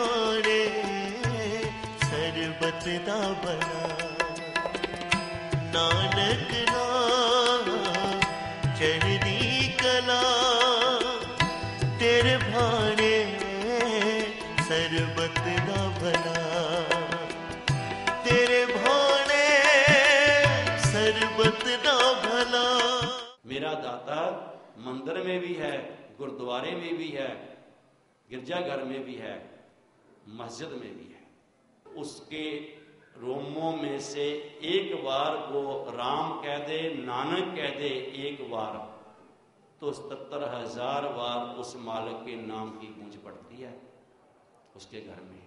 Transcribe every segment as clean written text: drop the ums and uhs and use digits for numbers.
भाणे सरबत दा बना, नानक नाम चढ़दी कला, तेरे भाणे सरबत दा बना, तेरे भाणे सरबत दा भला। मेरा दाता मंदिर में भी है, गुरुद्वारे में भी है, गिरजाघर में भी है, मस्जिद में भी है। उसके रोमों में से एक बार वो राम कह दे, नानक कह दे एक बार, तो 77,000 बार उस मालिक के नाम की गूंज पड़ती है उसके घर में।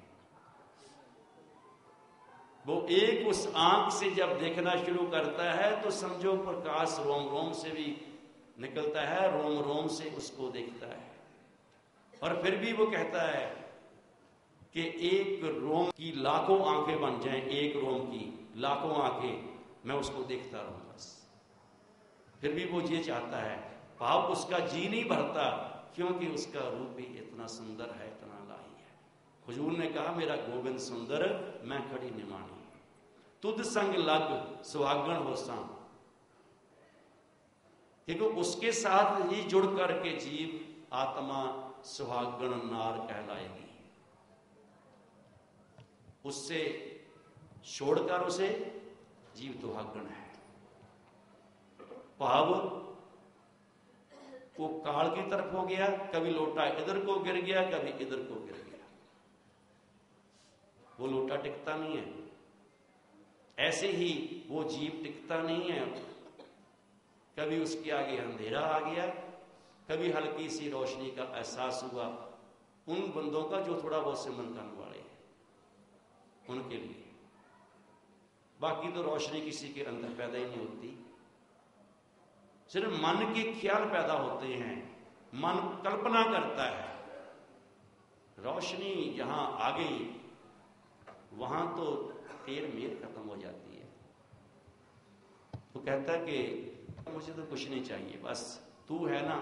वो एक उस आंख से जब देखना शुरू करता है तो समझो प्रकाश रोम रोम से भी निकलता है, रोम रोम से उसको देखता है। और फिर भी वो कहता है कि एक रोम की लाखों आंखें बन जाएं, एक रोम की लाखों आंखें, मैं उसको देखता रहूं बस। फिर भी वो ये चाहता है, भाव उसका जी नहीं भरता, क्योंकि उसका रूप भी इतना सुंदर है, इतना लाही है। हुजूर ने कहा मेरा गोविंद सुंदर, मैं खड़ी निमानी, तुद संग लग सुहागण होसा। देखो उसके साथ ही जुड़ करके जीव आत्मा सुहागण नार कहलाएगी। उससे छोड़कर उसे जीव दुहागण है। भाव वो काल की तरफ हो गया, कभी लोटा इधर को गिर गया, कभी इधर को गिर गया। वो लोटा टिकता नहीं है, ऐसे ही वो जीव टिकता नहीं है। कभी उसके आगे अंधेरा आ गया, कभी हल्की सी रोशनी का एहसास हुआ। उन बंदों का जो थोड़ा बहुत सिमरन करने वाले हैं उनके लिए, बाकी तो रोशनी किसी के अंदर पैदा ही नहीं होती। सिर्फ मन के ख्याल पैदा होते हैं, मन कल्पना करता है। रोशनी जहां आ गई वहां तो तेर मेर खत्म हो जाती है। तो कहता है कि मुझे तो कुछ नहीं चाहिए, बस तू है ना,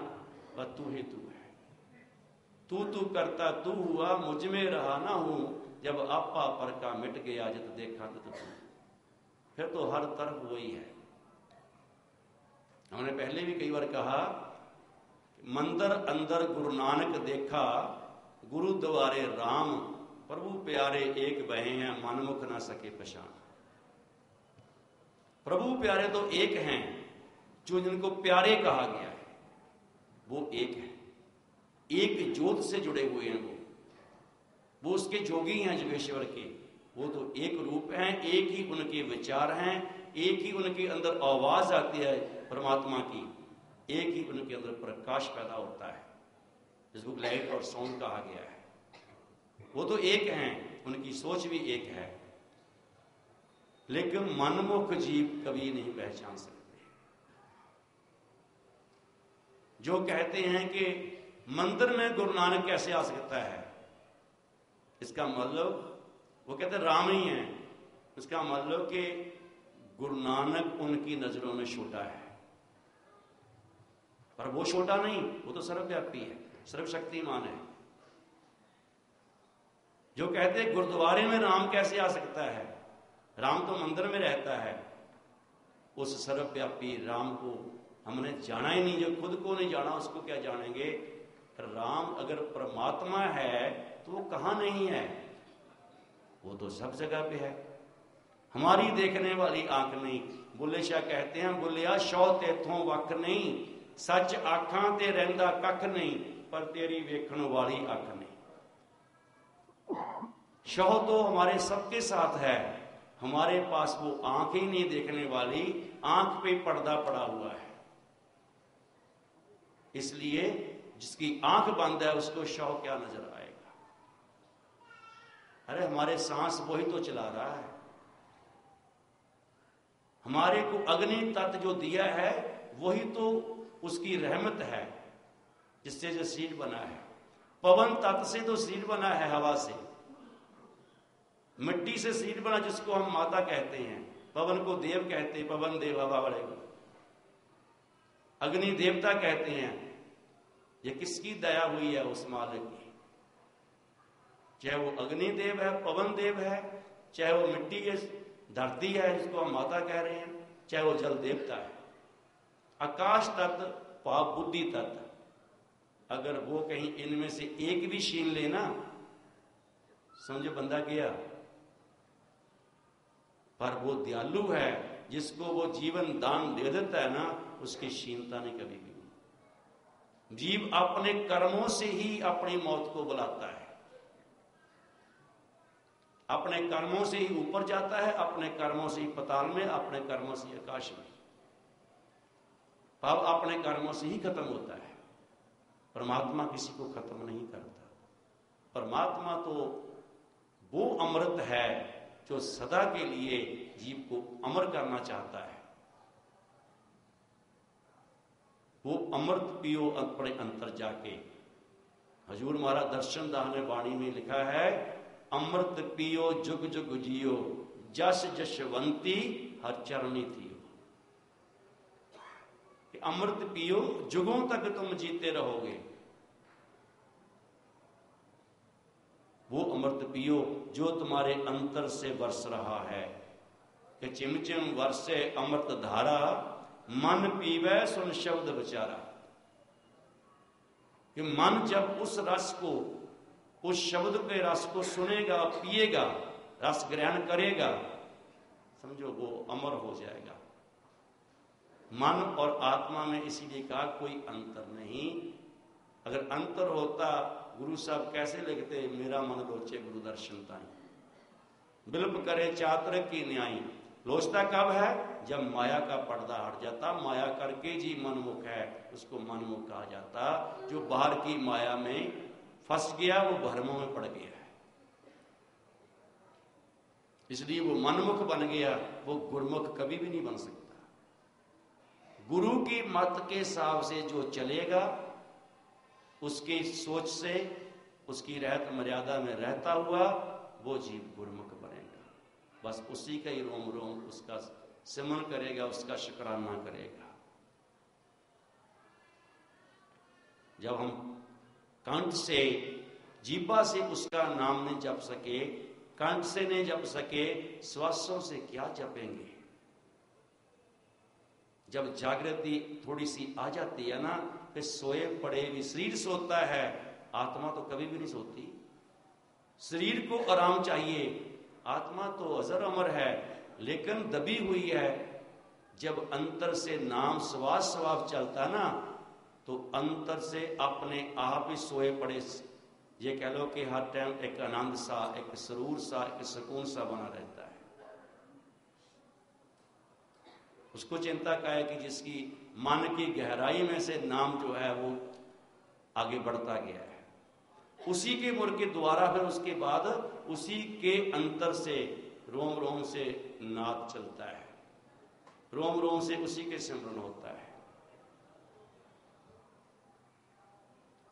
बस तू ही तू है। तू तू करता तू हुआ, मुझ में रहा ना हूं, जब आपा पर का मिट गया, जब देखा तो फिर तो हर तरफ वही है। हमने पहले भी कई बार कहा, मंदिर अंदर गुरु नानक देखा, गुरु द्वारे राम, प्रभु प्यारे एक बहे हैं, मनमुख ना सके पहचान। प्रभु प्यारे तो एक हैं, जो जिनको प्यारे कहा गया है वो एक है, एक ज्योत से जुड़े हुए हैं। वो उसके जोगी हैं जोगेश्वर के, वो तो एक रूप हैं, एक ही उनके विचार हैं, एक ही उनके अंदर आवाज आती है परमात्मा की, एक ही उनके अंदर प्रकाश पैदा होता है, जिसको लाइट और साउंड कहा गया है। वो तो एक हैं, उनकी सोच भी एक है, लेकिन मनमुख जीव कभी नहीं पहचान सकते। जो कहते हैं कि मंदिर में गुरु नानक कैसे आ सकता है, इसका मतलब वो कहते राम ही है, इसका मतलब कि गुरु नानक उनकी नजरों में छोटा है, पर वो छोटा नहीं, वो तो सर्वव्यापी है, सर्वशक्तिमान है। जो कहते हैं गुरुद्वारे में राम कैसे आ सकता है, राम तो मंदिर में रहता है। उस सर्वव्यापी राम को हमने जाना ही नहीं, जो खुद को नहीं जाना उसको क्या जानेंगे। राम अगर परमात्मा है तो वो कहां नहीं है, वो तो सब जगह पे है। हमारी देखने वाली आंख नहीं। बुल्ले शाह कहते हैं, बुलिया शौ तेथों वख नहीं, सच आखां ते रहिंदा कख नहीं, पर तेरी वेखण वाली अख नहीं। शौ तो हमारे सबके साथ है, हमारे पास वो आंख ही नहीं देखने वाली, आंख पे पर्दा पड़ा हुआ है। इसलिए जिसकी आंख बंद है उसको शौ क्या नजर आएगा। अरे हमारे सांस वही तो चला रहा है, हमारे को अग्नि तत्व जो दिया है वही तो उसकी रहमत है, जिससे जो शरीर बना है। पवन तत्व से तो शरीर बना है, हवा से, मिट्टी से शरीर बना, जिसको हम माता कहते हैं। पवन को देव कहते हैं, पवन देव हवा वाले को। अग्नि देवता कहते हैं। ये किसकी दया हुई है? उस मालिक की। चाहे वो अग्निदेव है, पवन देव है, चाहे वो मिट्टी की धरती है जिसको हम माता कह रहे हैं, चाहे वो जल देवता है, आकाश तत्व, पाप बुद्धि तत्व, अगर वो कहीं इनमें से एक भी छीन लेना, समझो बंदा गया। पर वो दयालु है, जिसको वो जीवन दान दे देता है ना, उसकी क्षीणता नहीं कभी भी। जीव अपने कर्मों से ही अपनी मौत को बुलाता है, अपने कर्मों से ही ऊपर जाता है, अपने कर्मों से ही पाताल में, अपने कर्मों से ही आकाश में, पाप अपने कर्मों से ही खत्म होता है। परमात्मा किसी को खत्म नहीं करता। परमात्मा तो वो अमृत है जो सदा के लिए जीव को अमर करना चाहता है। वो अमृत पियो अपने अंतर जाके। हजूर महाराज दर्शन दाहने वाणी में लिखा है, अमृत पियो जुग जुग जियो, जस जशवंती हर चरणी थियो। कि अमृत पियो, जुगों तक तुम जीते रहोगे। वो अमृत पियो जो तुम्हारे अंतर से बरस रहा है। कि चिमचिम वर्षे अमृत धारा, मन पीवे सुन शब्द विचारा। कि मन जब उस रस को, उस शब्द के रस को सुनेगा, पिएगा, रस ग्रहण करेगा, समझो वो अमर हो जाएगा। मन और आत्मा में इसीलिए कहा कोई अंतर नहीं। अगर अंतर होता, गुरु साहब कैसे लिखते, मेरा मन लोचे गुरु दर्शन ताई, बिल्प करे चातर की न्याई। लोचता कब है? जब माया का पर्दा हट जाता। माया करके जी मनमुख है, उसको मनमुख कहा जाता। जो बाहर की माया में फंस गया, वो भ्रमों में पड़ गया है, इसलिए वो मनमुख बन गया। वो गुरुमुख कभी भी नहीं बन सकता। गुरु की मत के हिसाब से जो चलेगा, उसकी सोच से, उसकी रहत मर्यादा में रहता हुआ, वो जीव गुरुमुख बनेगा। बस उसी का ही रोम रोम उसका सिमरन करेगा, उसका शुक्राना करेगा। जब हम कंठ से, जीवा से उसका नाम नहीं जप सके, कंठ से नहीं जप सके, श्वासों से क्या जपेंगे? जब जागृति थोड़ी सी आ जाती है ना, फिर सोए पड़े भी, शरीर सोता है, आत्मा तो कभी भी नहीं सोती। शरीर को आराम चाहिए, आत्मा तो अजर अमर है, लेकिन दबी हुई है। जब अंतर से नाम श्वास श्वास चलता ना, तो अंतर से अपने आप ही सोए पड़े, ये कह लो कि हर टाइम एक आनंद सा, एक सुरूर सा, एक सुकून सा बना रहता है। उसको चिंता का है कि जिसकी मन की गहराई में से नाम जो है वो आगे बढ़ता गया है, उसी के मुड़ के द्वारा फिर उसके बाद उसी के अंतर से रोम रोम से नाद चलता है, रोम रोम से उसी के सिमरन होता है।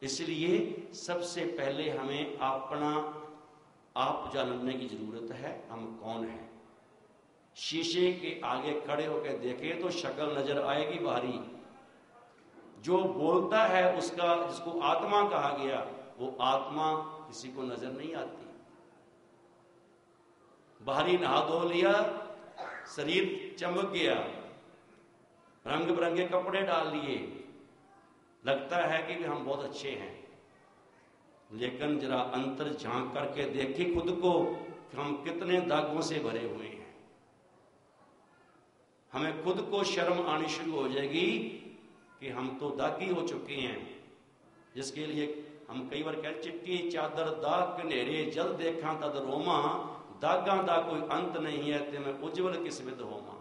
इसलिए सबसे पहले हमें अपना आप जानने की जरूरत है, हम कौन हैं। शीशे के आगे खड़े होकर देखें तो शक्ल नजर आएगी बाहरी। जो बोलता है उसका, जिसको आत्मा कहा गया, वो आत्मा किसी को नजर नहीं आती। बाहरी नहा धो लिया, शरीर चमक गया, रंग बिरंगे कपड़े डाल लिए, लगता है कि हम बहुत अच्छे हैं, लेकिन जरा अंतर झांक करके देखें खुद को, हम कितने दागों से भरे हुए हैं। हमें खुद को शर्म आनी शुरू हो जाएगी कि हम तो दागी हो चुके हैं, जिसके लिए हम कई बार कहते, चिट्टी चादर दाग कनेरे जल देखा तद रोमा, दागा दा कोई अंत नहीं है, ते मैं उज्जवल किस विद होमा।